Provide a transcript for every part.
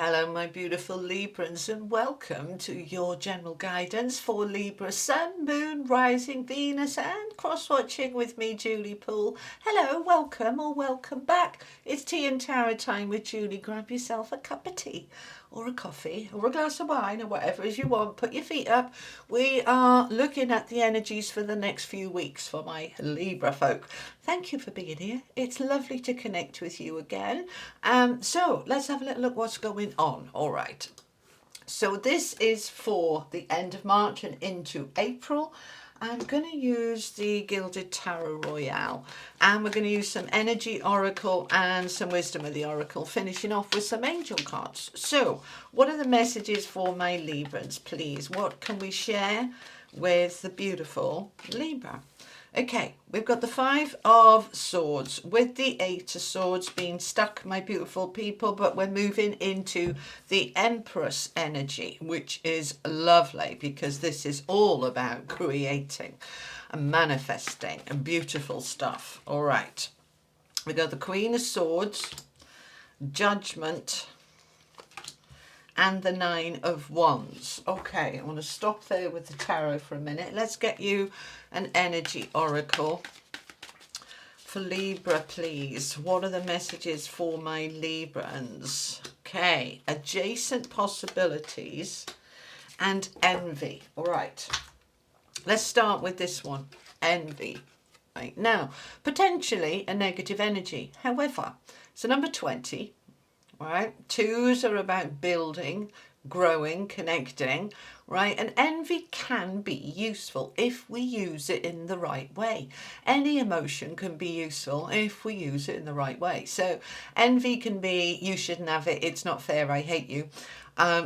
Hello my beautiful Librans, and welcome to your general guidance for Libra Sun, Moon, Rising, Venus and cross-watching with me, Julie Poole. Hello, welcome or welcome back. It's tea and tarot time with Julie. Grab yourself a cup of tea or a coffee or a glass of wine or whatever as you want. Put your feet up. We are looking at the energies for the next few weeks for my Libra folk. Thank you for being here. It's lovely to connect with you again. So let's have a little look what's going on. All right. So this is for the end of March and into April. I'm going to use the Gilded Tarot Royale, and we're going to use some Energy Oracle and some Wisdom of the Oracle, finishing off with some Angel cards. So what are the messages for my Librans, please? What can we share with the beautiful Libra? Okay, we've got the Five of Swords with the Eight of Swords being stuck, my beautiful people, but we're moving into the Empress energy, which is lovely because this is all about creating and manifesting and beautiful stuff. All right, we've got the Queen of Swords, Judgment, and the Nine of Wands. Okay, I want to stop there with the tarot for a minute. Let's get you an energy oracle for Libra, please. What are the messages for my Librans? Okay, adjacent possibilities and envy. All right, let's start with this one, envy. Right now, potentially a negative energy. However, it's a number 20. Right, twos are about building, growing, connecting, right? And envy can be useful if we use it in the right way. Any emotion can be useful if we use it in the right way. So envy can be, you shouldn't have it, it's not fair, I hate you,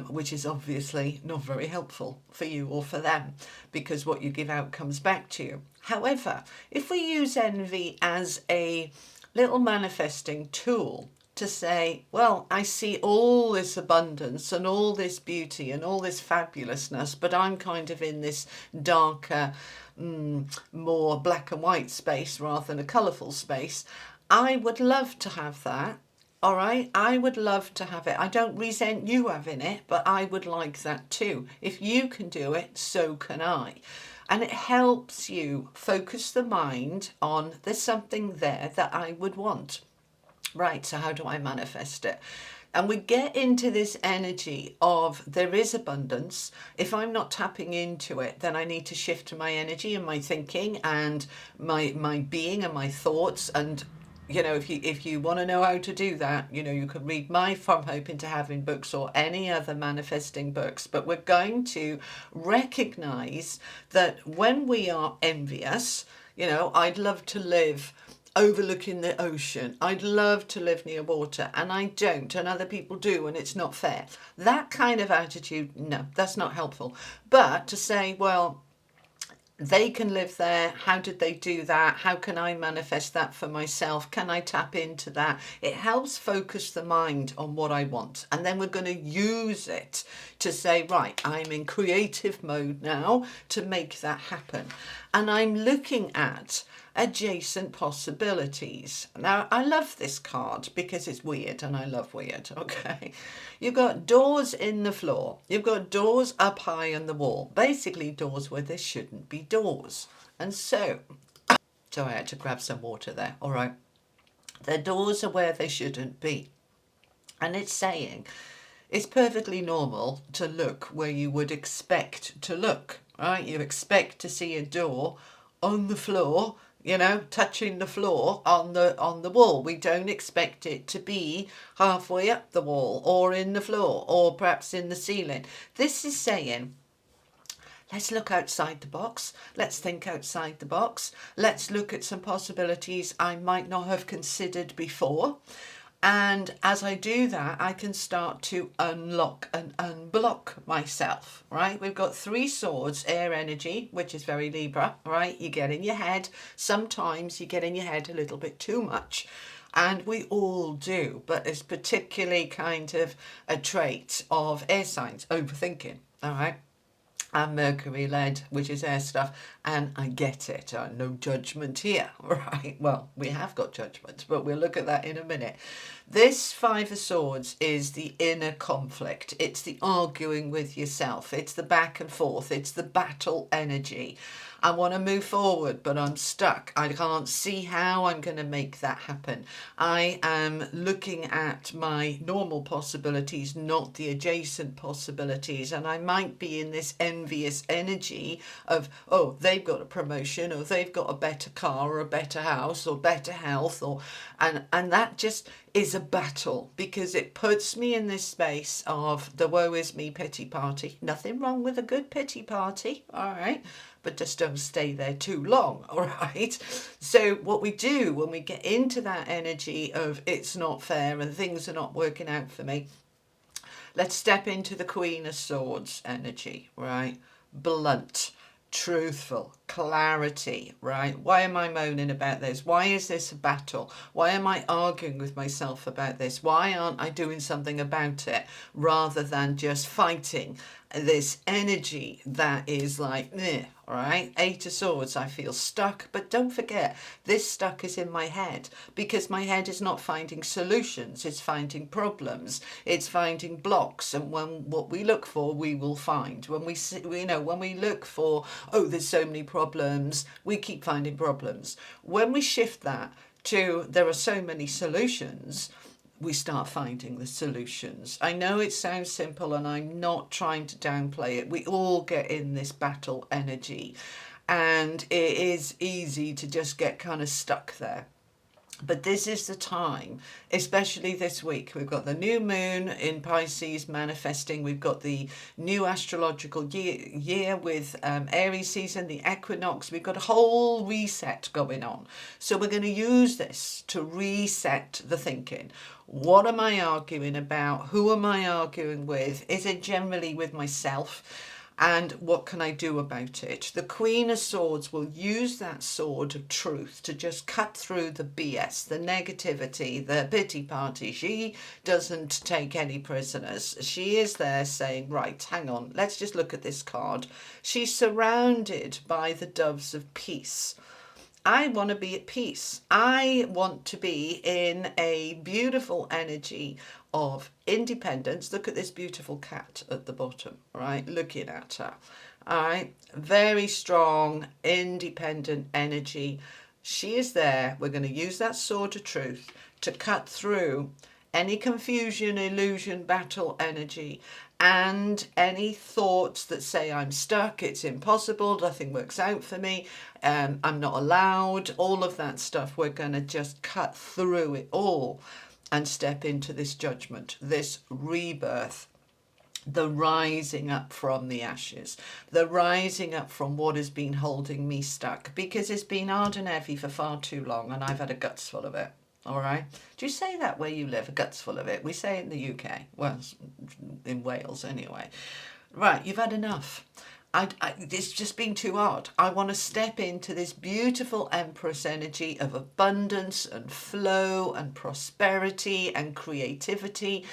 which is obviously not very helpful for you or for them, because what you give out comes back to you. However, if we use envy as a little manifesting tool, to say, well, I see all this abundance and all this beauty and all this fabulousness, but I'm kind of in this darker, more black and white space rather than a colourful space. I would love to have that. All right, I would love to have it. I don't resent you having it, but I would like that too. If you can do it, so can I. And it helps you focus the mind on there's something there that I would want. Right, so how do I manifest it? And we get into this energy of there is abundance. If I'm not tapping into it, then I need to shift my energy and my thinking and my being and my thoughts. And, you know, if you want to know how to do that, you know, you could read my From Hope into Having books or any other manifesting books. But we're going to recognize that when we are envious, you know, I'd love to live overlooking the ocean. I'd love to live near water and I don't, and other people do, and it's not fair. That kind of attitude, no, that's not helpful. But to say, well, they can live there. How did they do that? How can I manifest that for myself? Can I tap into that? It helps focus the mind on what I want. And then we're going to use it to say, right, I'm in creative mode now to make that happen. And I'm looking at adjacent possibilities. Now, I love this card because it's weird and I love weird, okay? You've got doors in the floor. You've got doors up high on the wall. Basically doors where there shouldn't be doors. And so I had to grab some water there, all right? The doors are where they shouldn't be. And it's saying it's perfectly normal to look where you would expect to look, right? You expect to see a door on the floor, you know, touching the floor on the wall. We don't expect it to be halfway up the wall or in the floor or perhaps in the ceiling. This is saying, let's look outside the box. Let's think outside the box. Let's look at some possibilities I might not have considered before. And as I do that, I can start to unlock and unblock myself, right? We've got three swords, air energy, which is very Libra, right? You get in your head. Sometimes you get in your head a little bit too much. And we all do, but it's particularly kind of a trait of air signs, overthinking, all right? And Mercury led, which is air stuff, and I get it. No judgment here, right? Well, we have got judgment, but we'll look at that in a minute. This Five of Swords is the inner conflict. It's the arguing with yourself. It's the back and forth. It's the battle energy. I want to move forward, but I'm stuck. I can't see how I'm going to make that happen. I am looking at my normal possibilities, not the adjacent possibilities. And I might be in this envious energy of, oh, they've got a promotion, or they've got a better car, or a better house, or better health, and that just is a battle, because it puts me in this space of the woe is me pity party. Nothing wrong with a good pity party, all right? But just don't stay there too long, all right? So what we do when we get into that energy of it's not fair and things are not working out for me, let's step into the Queen of Swords energy, right? Blunt, truthful, clarity, right? Why am I moaning about this? Why is this a battle? Why am I arguing with myself about this? Why aren't I doing something about it, rather than just fighting this energy that is like, eh, all right? Eight of Swords, I feel stuck, but don't forget, this stuck is in my head, because my head is not finding solutions, it's finding problems, it's finding blocks, and when what we look for, we will find. When when we look for, oh, there's so many problems, we keep finding problems. When we shift that to there are so many solutions, we start finding the solutions. I know it sounds simple, and I'm not trying to downplay it. We all get in this battle energy, and it is easy to just get kind of stuck there. But this is the time, especially this week. We've got the new moon in Pisces manifesting. We've got the new astrological year with Aries season, the equinox. We've got a whole reset going on. So we're going to use this to reset the thinking. What am I arguing about? Who am I arguing with? Is it generally with myself? And what can I do about it? The Queen of Swords will use that sword of truth to just cut through the BS, the negativity, the pity party. She doesn't take any prisoners. She is there saying, right, hang on, let's just look at this card. She's surrounded by the doves of peace. I want to be at peace. I want to be in a beautiful energy of independence. Look at this beautiful cat at the bottom, right? Looking at her. All right. Very strong, independent energy. She is there. We're going to use that sword of truth to cut through any confusion, illusion, battle energy, and any thoughts that say I'm stuck, it's impossible, nothing works out for me, I'm not allowed, all of that stuff. We're going to just cut through it all and step into this judgment, this rebirth, the rising up from the ashes, the rising up from what has been holding me stuck, because it's been hard and heavy for far too long, and I've had a guts full of it. All right. Do you say that where you live? A guts full of it. We say it in the UK. Well, in Wales anyway. Right. You've had enough. It's just been too hard. I want to step into this beautiful Empress energy of abundance and flow and prosperity and creativity.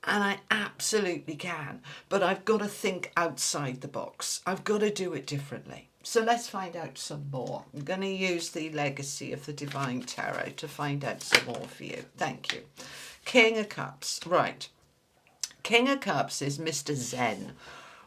And I absolutely can. But I've got to think outside the box. I've got to do it differently. So let's find out some more. I'm going to use the Legacy of the Divine Tarot to find out some more for you. Thank you. King of Cups. Right. King of Cups is Mr. Zen.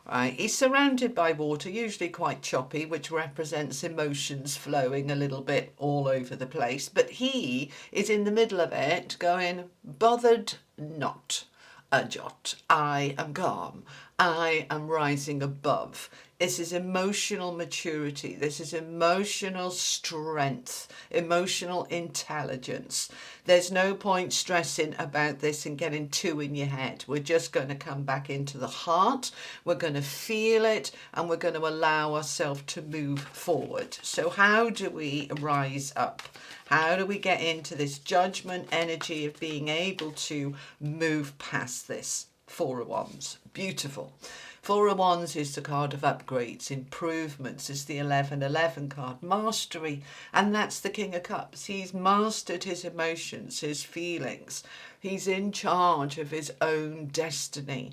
Right. He's surrounded by water, usually quite choppy, which represents emotions flowing a little bit all over the place. But he is in the middle of it going, bothered not a jot. I am calm. I am rising above. This is emotional maturity. This is emotional strength, emotional intelligence. There's no point stressing about this and getting too in your head. We're just going to come back into the heart. We're going to feel it, and we're going to allow ourselves to move forward. So how do we rise up? How do we get into this judgment energy of being able to move past this? Four of Wands. Beautiful. Four of Wands is the card of upgrades, improvements. It's the 1111 card, mastery. And that's the King of Cups. He's mastered his emotions, his feelings. He's in charge of his own destiny.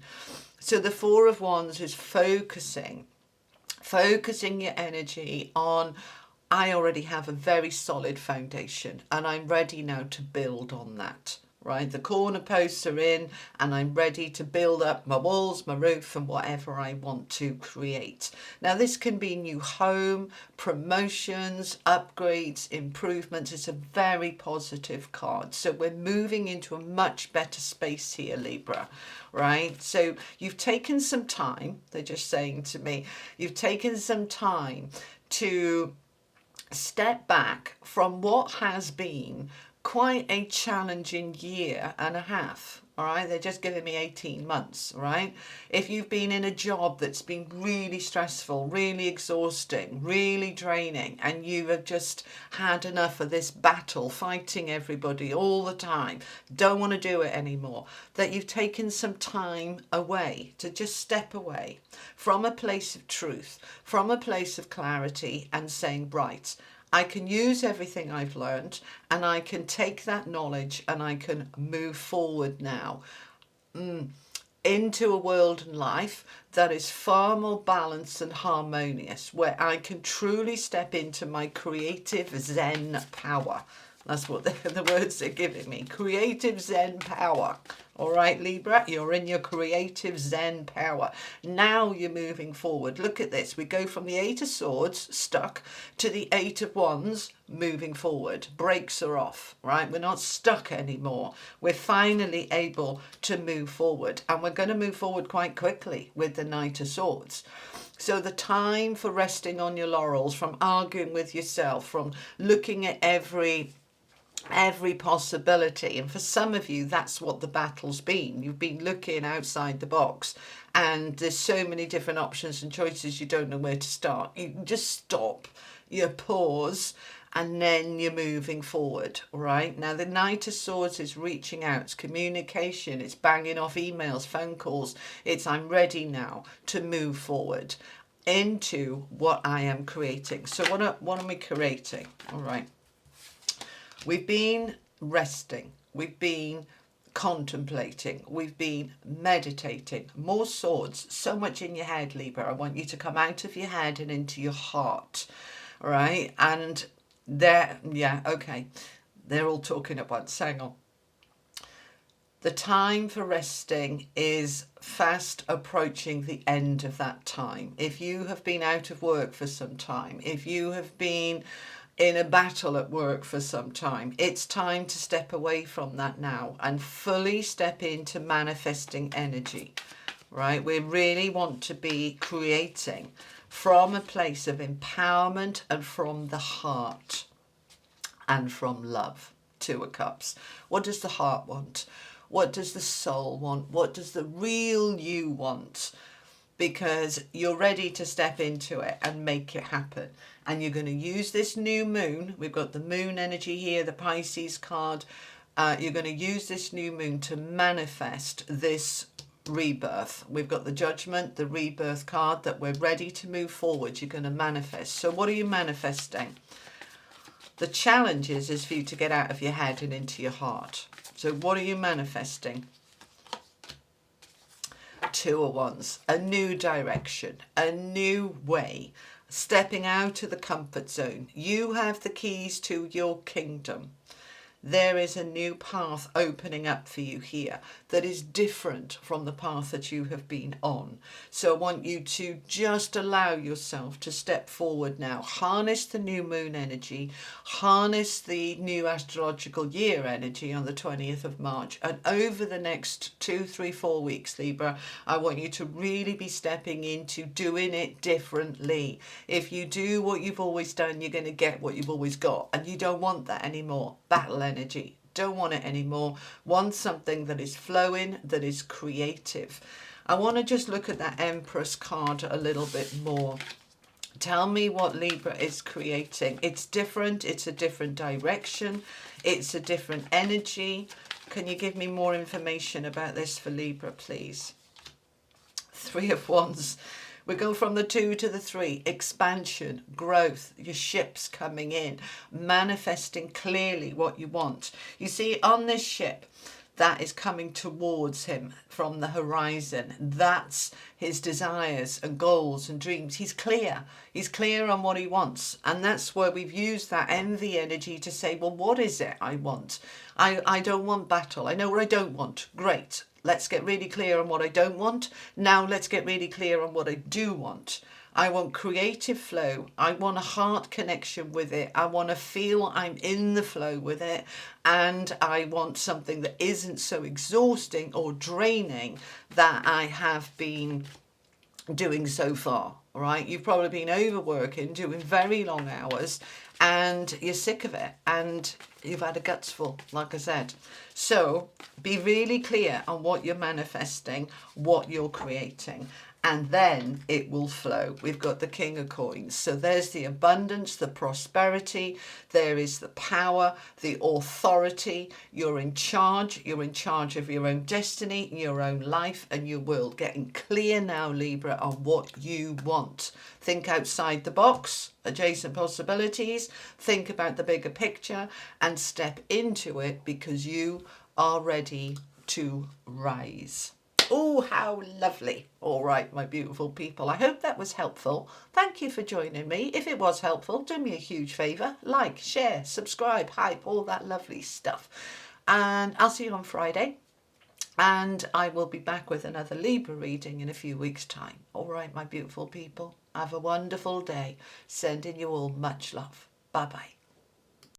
So the Four of Wands is focusing your energy on, I already have a very solid foundation and I'm ready now to build on that. right? The corner posts are in and I'm ready to build up my walls, my roof and whatever I want to create. Now this can be new home, promotions, upgrades, improvements. It's a very positive card. So we're moving into a much better space here, Libra, right? So you've taken some time, they're just saying to me, you've taken some time to step back from what has been quite a challenging year and a half. All right, they're just giving me 18 months. All right, if you've been in a job that's been really stressful, really exhausting, really draining, and you have just had enough of this battle, fighting everybody all the time, don't want to do it anymore, that you've taken some time away to just step away from a place of truth, from a place of clarity, and saying, right, I can use everything I've learned and I can take that knowledge and I can move forward now into a world and life that is far more balanced and harmonious, where I can truly step into my creative Zen power. That's what the words they're giving me. Creative Zen power. All right, Libra, you're in your creative Zen power. Now you're moving forward. Look at this. We go from the 8 of Swords, stuck, to the 8 of Wands, moving forward. Brakes are off, right? We're not stuck anymore. We're finally able to move forward. And we're going to move forward quite quickly with the Knight of Swords. So the time for resting on your laurels, from arguing with yourself, from looking at every possibility, and for some of you that's what the battle's been. You've been looking outside the box and there's so many different options and choices, you don't know where to start. You just stop, you pause, and then you're moving forward. All right, now the Knight of Swords is reaching out, it's communication, it's banging off emails, phone calls, it's I'm ready now to move forward into what I am creating. So what am we creating? All right, we've been resting, we've been contemplating, we've been meditating. More swords, so much in your head, Libra. I want you to come out of your head and into your heart, all right? And they're all talking at once. Hang on. The time for resting is fast approaching the end of that time. If you have been out of work for some time, if you have been in a battle at work for some time, it's time to step away from that now and fully step into manifesting energy, right? We really want to be creating from a place of empowerment and from the heart and from love. 2 of Cups. What does the heart want? What does the soul want? What does the real you want? Because you're ready to step into it and make it happen. And you're going to use this new moon. We've got the moon energy here, the Pisces card. You're going to use this new moon to manifest this rebirth. We've got the Judgment, the rebirth card, that we're ready to move forward. You're going to manifest. So what are you manifesting? The challenge is for you to get out of your head and into your heart. So what are you manifesting? 2 of Wands, a new direction, a new way, stepping out of the comfort zone. You have the keys to your kingdom. There is a new path opening up for you here that is different from the path that you have been on. So I want you to just allow yourself to step forward now. Harness the new moon energy, harness the new astrological year energy on the 20th of March. And over the next 2, 3, 4 weeks, Libra, I want you to really be stepping into doing it differently. If you do what you've always done, you're going to get what you've always got. And you don't want that anymore. Battle energy. Don't want it anymore. Want something that is flowing, that is creative. I want to just look at that Empress card a little bit more. Tell me what Libra is creating. It's different. It's a different direction. It's a different energy. Can you give me more information about this for Libra, please? 3 of Wands. We go from the 2 to the 3, expansion, growth, your ship's coming in, manifesting clearly what you want. You see, on this ship, that is coming towards him from the horizon. That's his desires and goals and dreams. He's clear. He's clear on what he wants. And that's where we've used that envy energy to say, well, what is it I want? I don't want battle. I know what I don't want. Great. Let's get really clear on what I don't want. Now let's get really clear on what I do want. I want creative flow. I want a heart connection with it. I want to feel I'm in the flow with it. And I want something that isn't so exhausting or draining that I have been doing so far. All right, you've probably been overworking, doing very long hours, and you're sick of it, and you've had a guts full, like I said. So be really clear on what you're manifesting, what you're creating, and then it will flow. We've got the King of Coins. So there's the abundance, the prosperity, there is the power, the authority. You're in charge. You're in charge of your own destiny, your own life, and your world. Getting clear now, Libra, on what you want. Think outside the box, adjacent possibilities. Think about the bigger picture and step into it, because you are ready to rise. Oh, how lovely. All right, my beautiful people. I hope that was helpful. Thank you for joining me. If it was helpful, do me a huge favour. Like, share, subscribe, hype, all that lovely stuff. And I'll see you on Friday. And I will be back with another Libra reading in a few weeks' time. All right, my beautiful people. Have a wonderful day. Sending you all much love. Bye-bye.